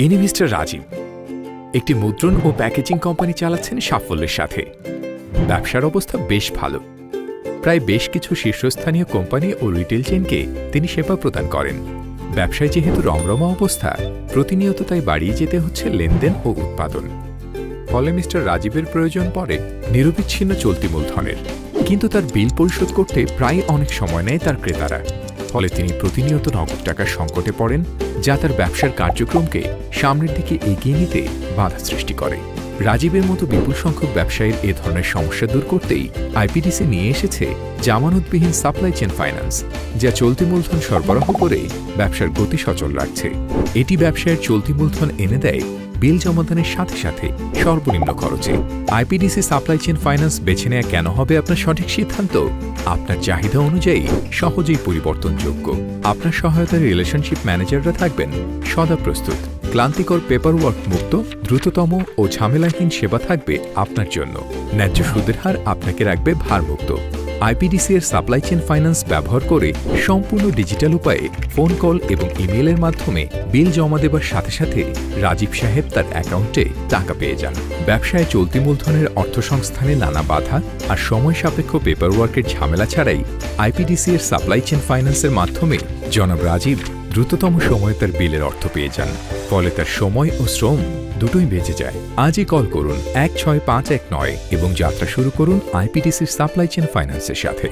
ইনি মিস্টার রাজীব একটি মুদ্রণ ও প্যাকেজিং কোম্পানি চালাচ্ছেন সাফল্যের সাথে। ব্যবসার অবস্থা বেশ ভালো। প্রায় বেশ কিছু শীর্ষস্থানীয় কোম্পানি ও রিটেল চেইনকে তিনি সেবা প্রদান করেন। ব্যবসায় যেহেতু রমরমা অবস্থা, প্রতিনিয়ত তাই বাড়িয়ে যেতে হচ্ছে লেনদেন ও উৎপাদন। ফলে মিস্টার রাজীবের প্রয়োজন পড়ে নিরবিচ্ছিন্ন চলতি মূলধনের, কিন্তু তার বিল পরিশোধ করতে প্রায় অনেক সময় নেয় তার ক্রেতারা। ফলে তিনি প্রতিনিয়ত নগদ টাকার সংকটে পড়েন, যা তার ব্যবসার কার্যক্রমকে সামনের দিকে এগিয়ে নিতে বাধা সৃষ্টি করে। রাজীবের মতো বিপুল সংখ্যক ব্যবসায়ীর এ ধরনের সমস্যা দূর করতেই আইপিডিসি নিয়ে এসেছে জামানতবিহীন সাপ্লাই চেইন ফাইন্যান্স, যা চলতি মূলধন সরবরাহ করে ব্যবসার গতি সচল রাখছে। এটি ব্যবসায়ের চলতি মূলধন এনে দেয় বিল জমাদানের সাথে সাথে সর্বনিম্ন খরচে। আইপিডিসি সাপ্লাই চেইন ফাইন্যান্স বেছে নেওয়া কেন হবে আপনার সঠিক সিদ্ধান্ত? আপনার চাহিদা অনুযায়ী সহজেই পরিবর্তনযোগ্য। আপনার সহায়তায় রিলেশনশিপ ম্যানেজাররা থাকবেন সদা প্রস্তুত। ক্লান্তিকর পেপারওয়ার্ক মুক্ত, দ্রুততম ও ঝামেলাহীন সেবা থাকবে আপনার জন্য। ন্যায্য সুদের হার আপনাকে রাখবে ভারমুক্ত। আইপিডিসি এর সাপ্লাই চেইন ফাইন্যান্স ব্যবহার করে সম্পূর্ণ ডিজিটাল উপায়ে ফোন কল এবং ইমেইলের মাধ্যমে বিল জমা দেবার সাথে সাথে রাজীব সাহেব তার অ্যাকাউন্টে টাকা পেয়ে যান। ব্যবসায় চলতি মূলধনের অর্থসংস্থানে নানা বাধা আর সময় সাপেক্ষ পেপারওয়ার্কের ঝামেলা ছাড়াই আইপিডিসি এর সাপ্লাই চেইন ফাইন্যান্সের মাধ্যমে জনাব রাজীব দ্রুততম সময়ে তার বিলের অর্থ পেয়ে যান। ফলে তার সময় ও শ্রম দুটোই বেঁচে যায়। আজই কল করুন 16519 এবং যাত্রা শুরু করুন আইপিডিসির সাপ্লাই চেইন ফাইন্যান্সের সাথে।